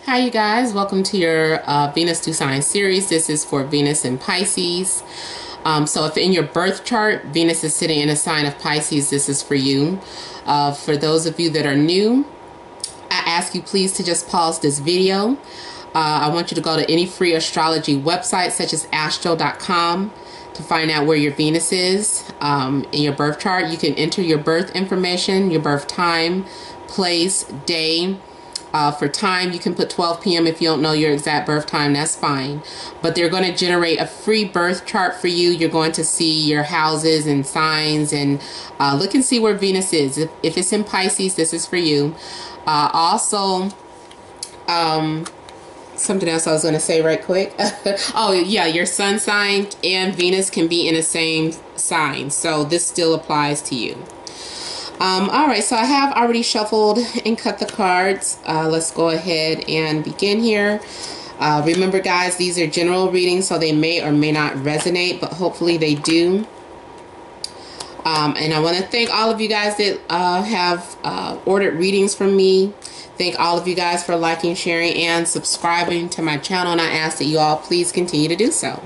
Hi you guys, welcome to your Venus 2 sign series. This is for Venus and Pisces. So if in your birth chart Venus is sitting in a sign of Pisces, this is for you. For those of you that are new, I ask you please to just pause this video. I want you to go to any free astrology website such as astro.com to find out where your Venus is in your birth chart. You can enter your birth information, your birth time, place, day. For time, you can put 12 p.m. if you don't know your exact birth time, that's fine. But they're going to generate a free birth chart for you. You're going to see your houses and signs and look and see where Venus is. If it's in Pisces, this is for you. Also, something else I was going to say right quick. Oh, yeah, your sun sign and Venus can be in the same sign. So this still applies to you. Alright, so I have already shuffled and cut the cards. Let's go ahead and begin here. Remember guys, these are general readings, so they may or may not resonate, but hopefully they do. And I want to thank all of you guys that have ordered readings from me. Thank all of you guys for liking, sharing, and subscribing to my channel, and I ask that you all please continue to do so.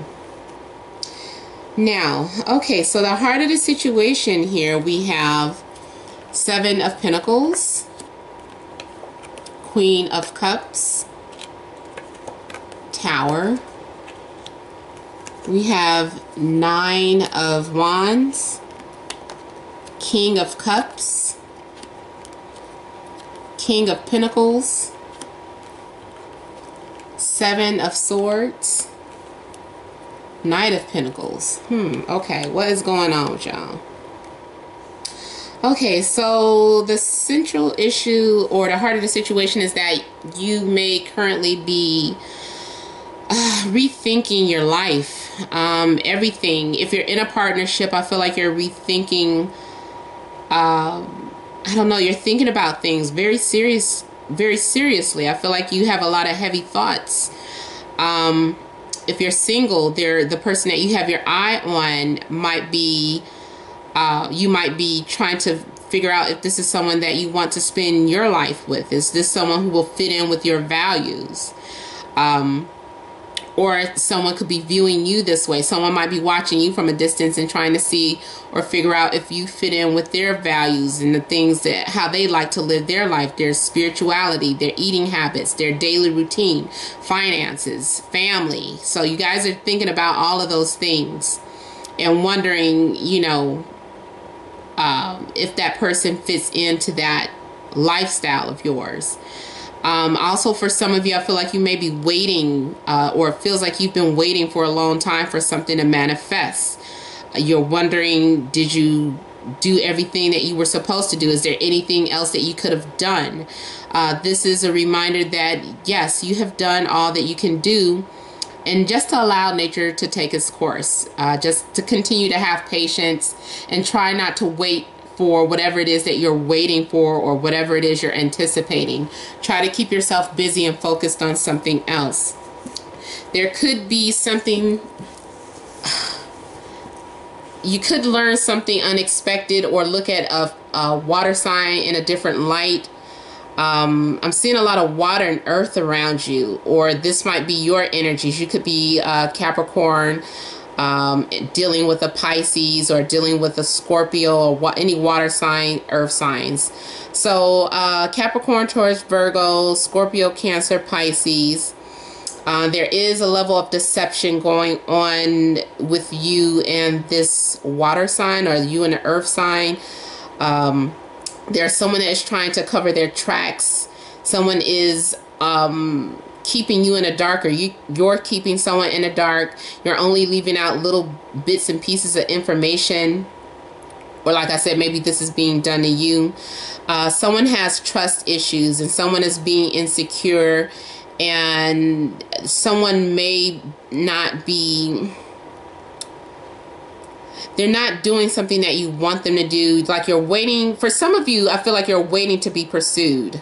Now, okay, so the heart of the situation here, we have Seven of Pentacles, Queen of Cups, Tower. We have Nine of Wands, King of Cups, King of Pentacles, Seven of Swords, Knight of Pentacles. Okay, what is going on with y'all? Okay, so the central issue or the heart of the situation is that you may currently be rethinking your life, everything. If you're in a partnership, I feel like you're rethinking, I don't know, you're thinking about things very seriously. I feel like you have a lot of heavy thoughts. If you're single, the person that you have your eye on might be you might be trying to figure out if this is someone that you want to spend your life with. Is this someone who will fit in with your values? Or someone could be viewing you this way. Someone might be watching you from a distance and trying to see or figure out if you fit in with their values and the things that, how they like to live their life, their spirituality, their eating habits, their daily routine, finances, family. So you guys are thinking about all of those things and wondering, you know, if that person fits into that lifestyle of yours. Also, for some of you, I feel like you may be waiting, or it feels like you've been waiting for a long time for something to manifest. You're wondering, did you do everything that you were supposed to do? Is there anything else that you could have done? This is a reminder that, yes, you have done all that you can do. And just to allow nature to take its course, just to continue to have patience and try not to wait for whatever it is that you're waiting for or whatever it is you're anticipating. Try to keep yourself busy and focused on something else. There could be something, you could learn something unexpected or look at a water sign in a different light. I'm seeing a lot of water and earth around you, or this might be your energies. You could be Capricorn, dealing with a Pisces, or dealing with a Scorpio, or any water sign, earth signs. So Capricorn, Taurus, Virgo, Scorpio, Cancer, Pisces. There is a level of deception going on with you and this water sign, or you and the earth sign. There's someone that is trying to cover their tracks. Someone is keeping you in the dark, or you're keeping someone in the dark. You're only leaving out little bits and pieces of information. Or like I said, maybe this is being done to you. Someone has trust issues, and someone is being insecure, and someone may not be... they're not doing something that you want them to do. Like you're waiting. For some of you, I feel like you're waiting to be pursued.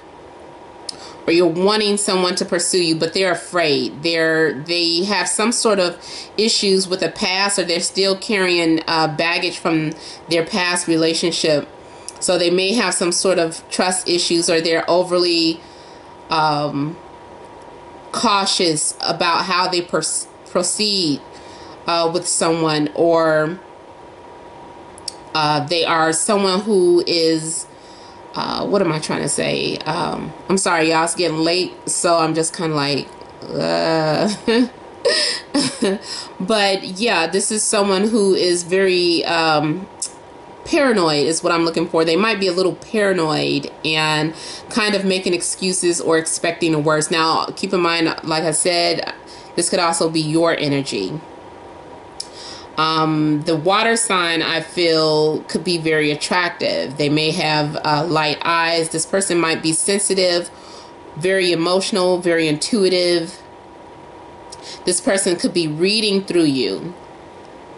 Or you're wanting someone to pursue you, but they're afraid. They have some sort of issues with the past, or they're still carrying baggage from their past relationship. So they may have some sort of trust issues, or they're overly cautious about how they proceed with someone, or they are someone who is, what am I trying to say? I'm sorry, y'all, it's getting late, so I'm just kind of like, but yeah, this is someone who is very paranoid is what I'm looking for. They might be a little paranoid and kind of making excuses or expecting the worst. Now, keep in mind, like I said, this could also be your energy. The water sign, I feel, could be very attractive. They may have light eyes. This person might be sensitive, very emotional, very intuitive. This person could be reading through you.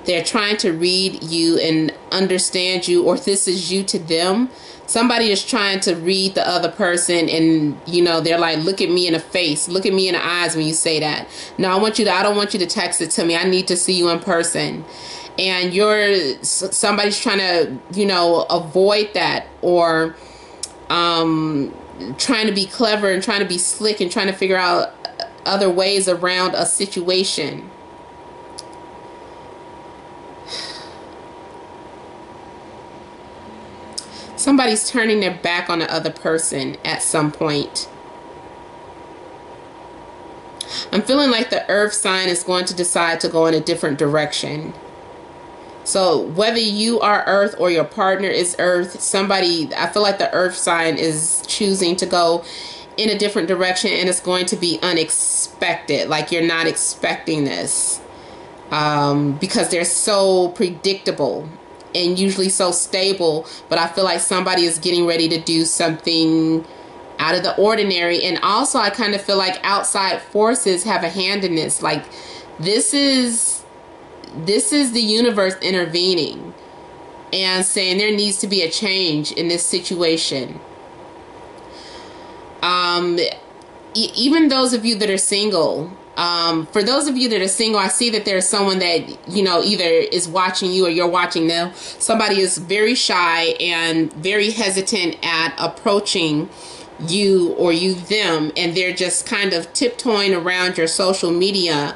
They're trying to read you and understand you, or this is you to them. Somebody is trying to read the other person, and you know, they're like, look at me in the face, look at me in the eyes when you say that. No, I don't want you to text it to me. I need to see you in person. And somebody's trying to, you know, avoid that, or trying to be clever and trying to be slick and trying to figure out other ways around a situation. Somebody's turning their back on the other person at some point. I'm feeling like the earth sign is going to decide to go in a different direction. So whether you are earth or your partner is earth, I feel like the earth sign is choosing to go in a different direction, and it's going to be unexpected. Like, you're not expecting this, because they're so predictable and usually so stable. But I feel like somebody is getting ready to do something out of the ordinary. And also, I kind of feel like outside forces have a hand in this. Like, this is the universe intervening and saying there needs to be a change in this situation. Even those of you that are single, for those of you that are single, I see that there's someone that, you know, either is watching you or you're watching them. Somebody is very shy and very hesitant at approaching you or you them, and they're just kind of tiptoeing around your social media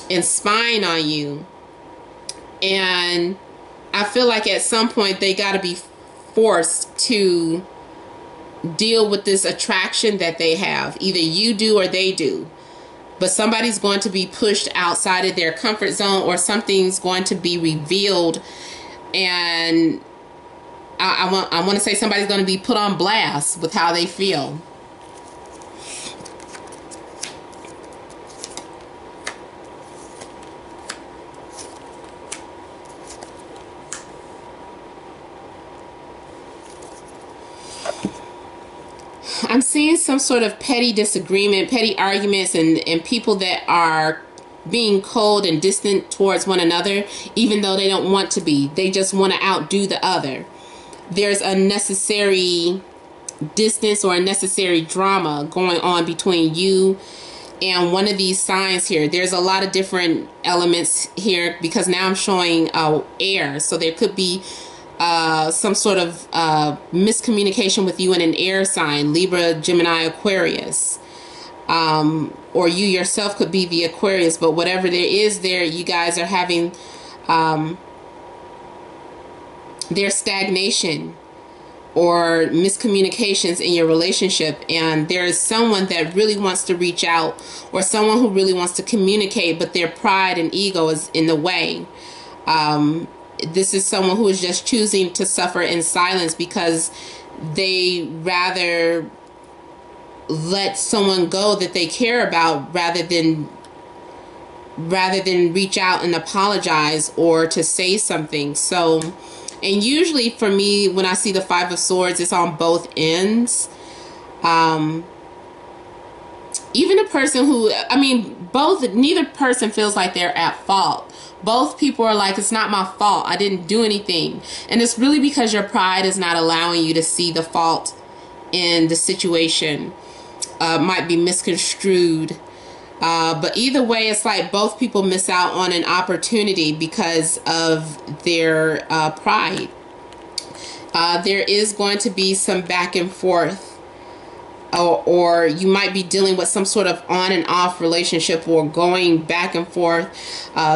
and spying on you. And I feel like at some point they got to be forced to deal with this attraction that they have. Either you do or they do. But somebody's going to be pushed outside of their comfort zone, or something's going to be revealed. And I want to say somebody's going to be put on blast with how they feel. I'm seeing some sort of petty disagreement, petty arguments, and people that are being cold and distant towards one another, even though they don't want to be. They just want to outdo the other. There's unnecessary distance or unnecessary drama going on between you and one of these signs here. There's a lot of different elements here, because now I'm showing air. So there could be some sort of miscommunication with you and an air sign, Libra, Gemini, Aquarius. Or you yourself could be the Aquarius, but whatever there is there, you guys are having there's stagnation or miscommunications in your relationship, and there is someone that really wants to reach out, or someone who really wants to communicate, but their pride and ego is in the way. This is someone who is just choosing to suffer in silence because they rather let someone go that they care about rather than reach out and apologize or to say something. So, and usually for me, when I see the Five of Swords, it's on both ends. Even a person who, neither person feels like they're at fault. Both people are like, it's not my fault, I didn't do anything. And it's really because your pride is not allowing you to see the fault in the situation. Might be misconstrued. But either way, it's like both people miss out on an opportunity because of their pride. There is going to be some back and forth or you might be dealing with some sort of on and off relationship or going back and forth.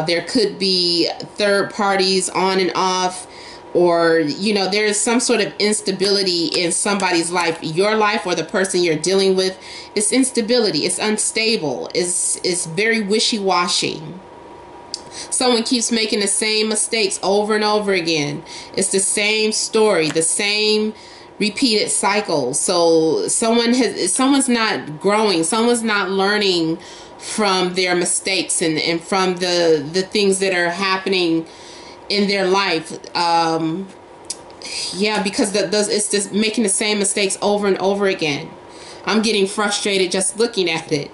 There could be third parties on and off, or there is some sort of instability in somebody's life, your life or the person you're dealing with. It's instability, it's unstable, it's very wishy-washy. Someone keeps making the same mistakes over and over again. It's the same story, the same repeated cycle. So someone's not growing, someone's not learning from their mistakes and from the things that are happening in their life. Because it's just making the same mistakes over and over again. I'm getting frustrated just looking at it.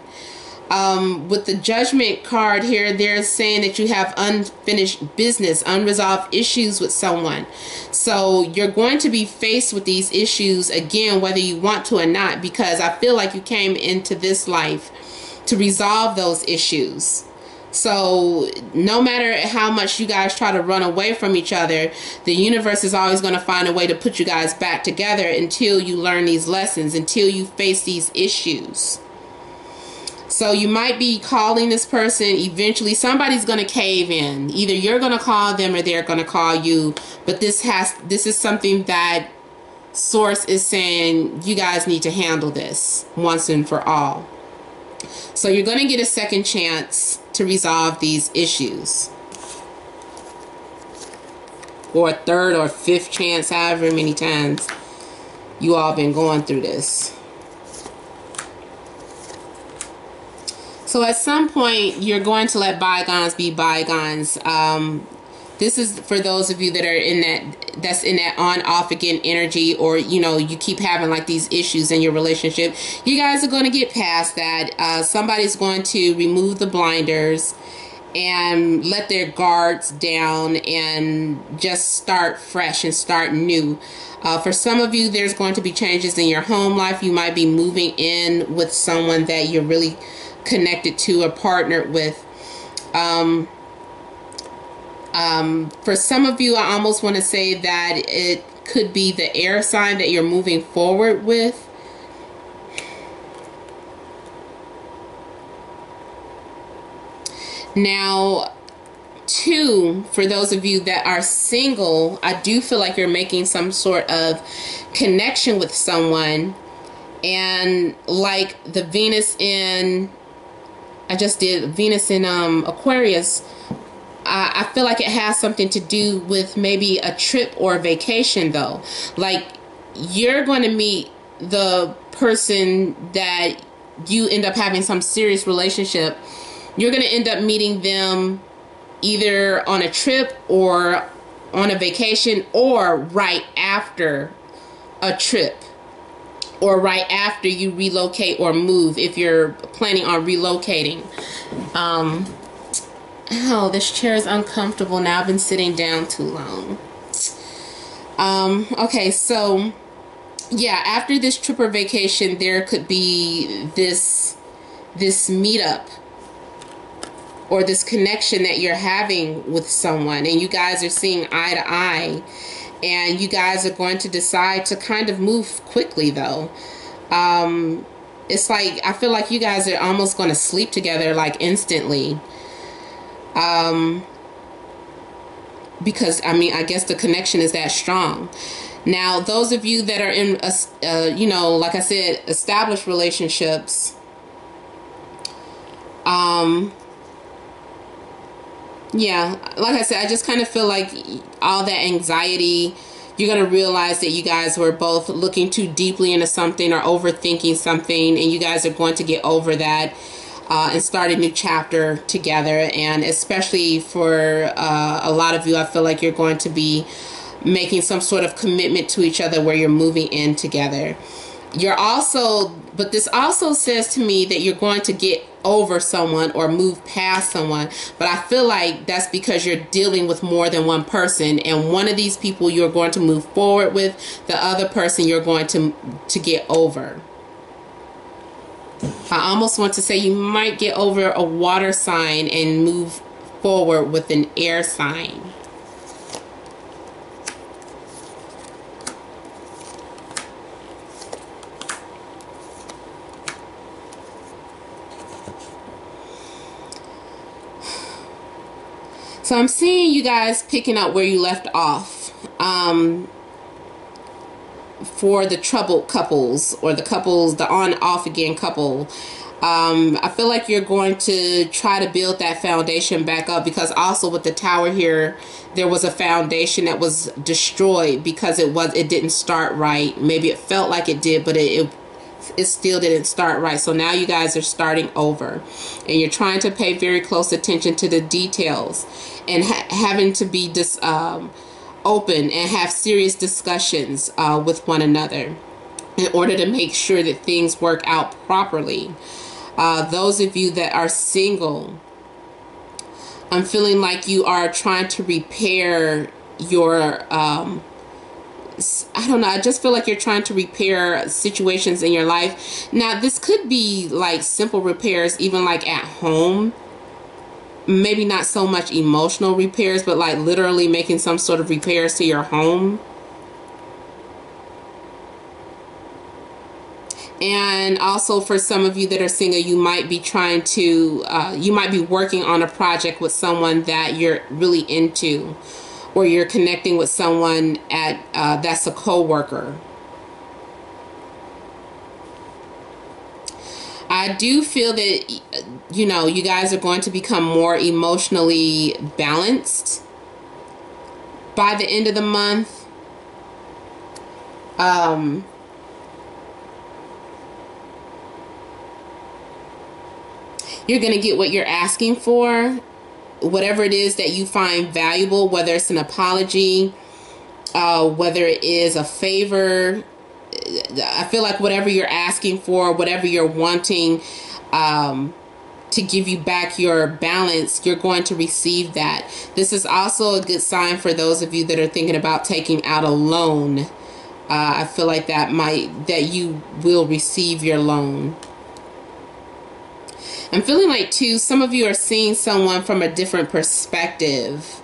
With the Judgment card here, they're saying that you have unfinished business, unresolved issues with someone. So you're going to be faced with these issues again, whether you want to or not, because I feel like you came into this life to resolve those issues. So no matter how much you guys try to run away from each other, the universe is always going to find a way to put you guys back together until you learn these lessons, until you face these issues. So you might be calling this person. Eventually somebody's going to cave in. Either you're going to call them or they're going to call you. But this is something that Source is saying you guys need to handle this once and for all. So you're going to get a second chance to resolve these issues. Or a third or fifth chance, however many times you all been going through this. So at some point, you're going to let bygones be bygones. This is for those of you that are that's in that on-off again energy, or you keep having like these issues in your relationship. You guys are going to get past that. Somebody's going to remove the blinders and let their guards down and just start fresh and start new. For some of you, there's going to be changes in your home life. You might be moving in with someone that you're really connected to or partnered with. For some of you, I almost want to say that it could be the air sign that you're moving forward with. Now, two, for those of you that are single, I do feel like you're making some sort of connection with someone. And like the Venus in, I just did Venus in Aquarius, I feel like it has something to do with maybe a trip or a vacation though. Like you're going to meet the person that you end up having some serious relationship. You're going to end up meeting them either on a trip or on a vacation, or right after a trip, or right after you relocate or move, if you're planning on relocating. Oh, this chair is uncomfortable now. I've been sitting down too long. Okay, so yeah, after this trip or vacation, there could be this meetup or this connection that you're having with someone, and you guys are seeing eye to eye, and you guys are going to decide to kind of move quickly though. It's like, I feel like you guys are almost going to sleep together like instantly. Because I guess the connection is that strong. Now, those of you that are in, like I said, established relationships, yeah, like I said, I just kind of feel like all that anxiety, you're going to realize that you guys were both looking too deeply into something or overthinking something, and you guys are going to get over that. And start a new chapter together. And especially for a lot of you, I feel like you're going to be making some sort of commitment to each other where you're moving in together. But this also says to me that you're going to get over someone or move past someone. But I feel like that's because you're dealing with more than one person, and one of these people you're going to move forward with, the other person you're going to get over. I almost want to say you might get over a water sign and move forward with an air sign. So I'm seeing you guys picking up where you left off. For the troubled couples, or the couples, the on off again couple, I feel like you're going to try to build that foundation back up, because also with the Tower here, there was a foundation that was destroyed because it didn't start right. Maybe it felt like it did, but it still didn't start right. So now you guys are starting over, and you're trying to pay very close attention to the details, and having to be open and have serious discussions with one another in order to make sure that things work out properly. Those of you that are single, I'm feeling like you are trying to repair your I don't know, I just feel like you're trying to repair situations in your life. Now, this could be like simple repairs, even like at home. Maybe not so much emotional repairs, but like literally making some sort of repairs to your home. And also for some of you that are single, you might be trying to, you might be working on a project with someone that you're really into, or you're connecting with someone at that's a co-worker. I do feel that, you know, you guys are going to become more emotionally balanced by the end of the month. You're going to get what you're asking for. Whatever it is that you find valuable, whether it's an apology, whether it is a favor, I feel like whatever you're asking for, whatever you're wanting to give you back your balance, you're going to receive that. This is also a good sign for those of you that are thinking about taking out a loan. I feel like that you will receive your loan. I'm feeling like, too, some of you are seeing someone from a different perspective.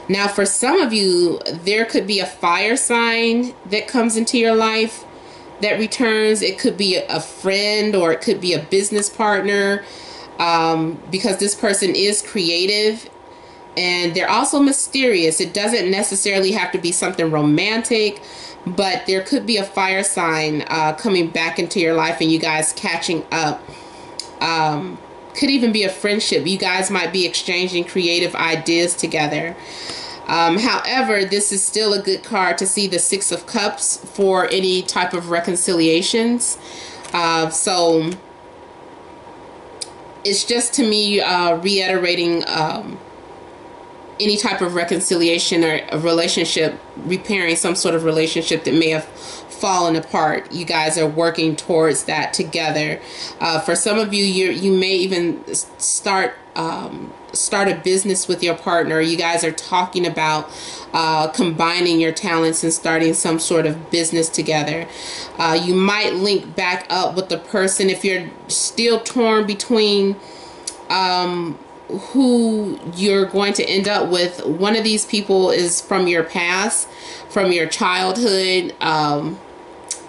Now, for some of you, there could be a fire sign that comes into your life that returns. It could be a friend, or it could be a business partner, because this person is creative. And they're also mysterious. It doesn't necessarily have to be something romantic, but there could be a fire sign coming back into your life and you guys catching up. Could even be a friendship. You guys might be exchanging creative ideas together. However, this is still a good card to see the Six of Cups for any type of reconciliations. So it's just, to me, reiterating any type of reconciliation or a relationship, repairing some sort of relationship that may have fallen apart. You guys are working towards that together. For some of you, you may even start a business with your partner. You guys are talking about combining your talents and starting some sort of business together. You might link back up with the person if you're still torn between who you're going to end up with. One of these people is from your past, from your childhood,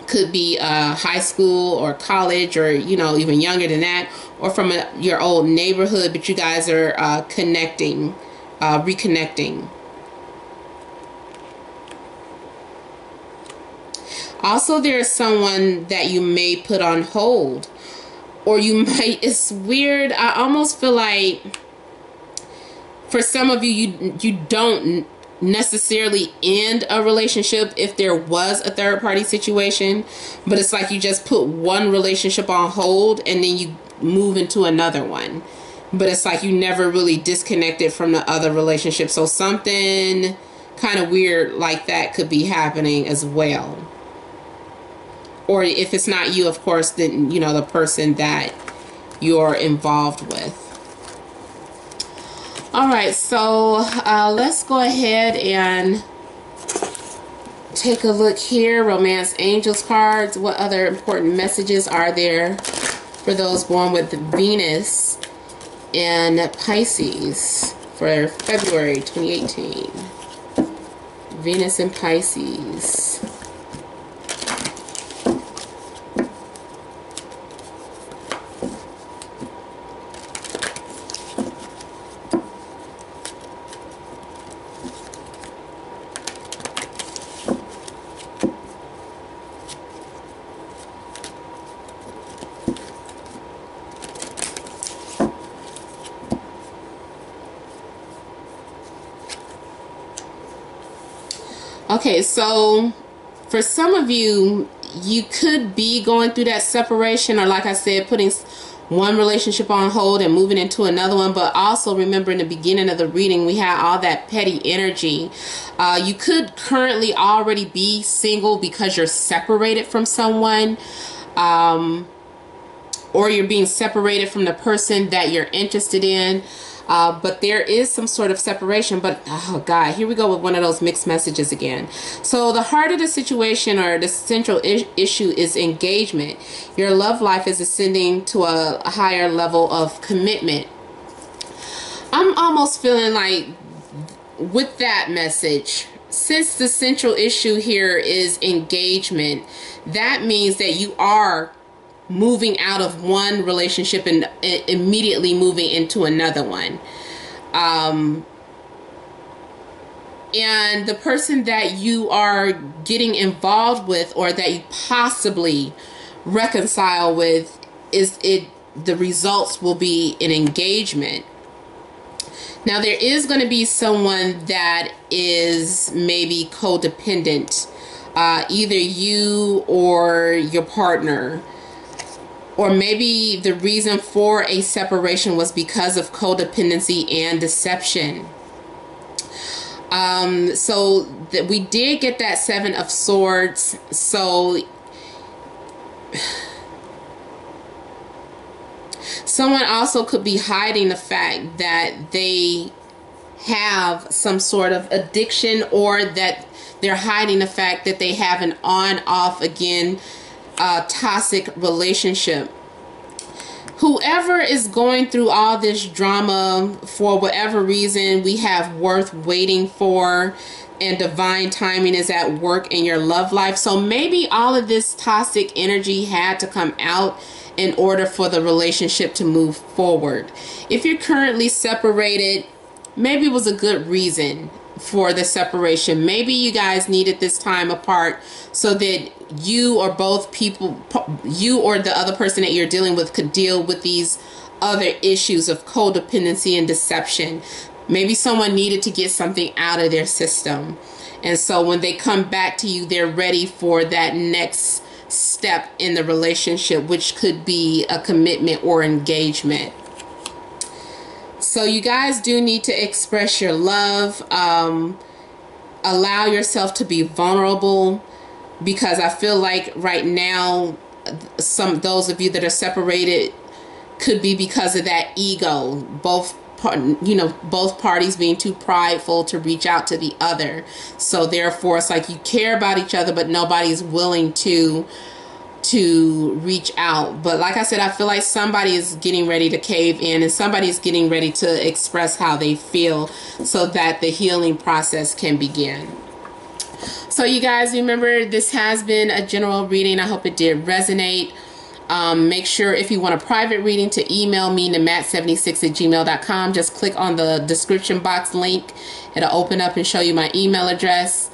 could be high school or college, or, you know, even younger than that, or from your old neighborhood, but you guys are reconnecting. Also, there's someone that you may put on hold, or you might, it's weird, I almost feel like for some of you, you don't necessarily end a relationship if there was a third party situation, but it's like you just put one relationship on hold and then you move into another one, but it's like you never really disconnected from the other relationship. So something kind of weird like that could be happening as well. Or if it's not you, of course, then, you know, the person that you're involved with. All right, so let's go ahead and take a look here. Romance Angels cards. What other important messages are there for those born with Venus and Pisces for February 2018? Venus and Pisces. Okay, so for some of you, you could be going through that separation, or like I said, putting one relationship on hold and moving into another one. But also remember, in the beginning of the reading, we had all that petty energy. You could currently already be single because you're separated from someone, or you're being separated from the person that you're interested in. But there is some sort of separation. But oh God, here we go with one of those mixed messages again. So the heart of the situation, or the central issue, is engagement. Your love life is ascending to a higher level of commitment. I'm almost feeling like with that message, since the central issue here is engagement, that means that you are moving out of one relationship and immediately moving into another one. And the person that you are getting involved with, or that you possibly reconcile with, the results will be an engagement. Now, there is going to be someone that is maybe codependent, either you or your partner. Or maybe the reason for a separation was because of codependency and deception. So that we did get that Seven of Swords. So someone also could be hiding the fact that they have some sort of addiction, or that they're hiding the fact that they have an on-off again toxic relationship. Whoever is going through all this drama, for whatever reason, we have worth waiting for, and divine timing is at work in your love life. So maybe all of this toxic energy had to come out in order for the relationship to move forward. If you're currently separated, maybe it was a good reason for the separation. Maybe you guys needed this time apart so that you or both people, you or the other person that you're dealing with, could deal with these other issues of codependency and deception. Maybe someone needed to get something out of their system, and so when they come back to you, they're ready for that next step in the relationship, which could be a commitment or engagement. So you guys do need to express your love. Allow yourself to be vulnerable, because I feel like right now, those of you that are separated could be because of that ego. Both parties being too prideful to reach out to the other. So therefore, it's like you care about each other, but nobody's willing to reach out. But like I said, I feel like somebody is getting ready to cave in, and somebody's getting ready to express how they feel so that the healing process can begin. So you guys, remember, this has been a general reading. I hope it did resonate. Make sure, if you want a private reading, to email me, namat76@gmail.com. Just click on the description box link. It'll open up and show you my email address.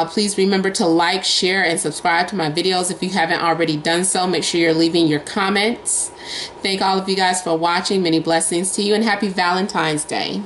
Please remember to like, share, and subscribe to my videos if you haven't already done so. Make sure you're leaving your comments. Thank all of you guys for watching. Many blessings to you, and happy Valentine's Day.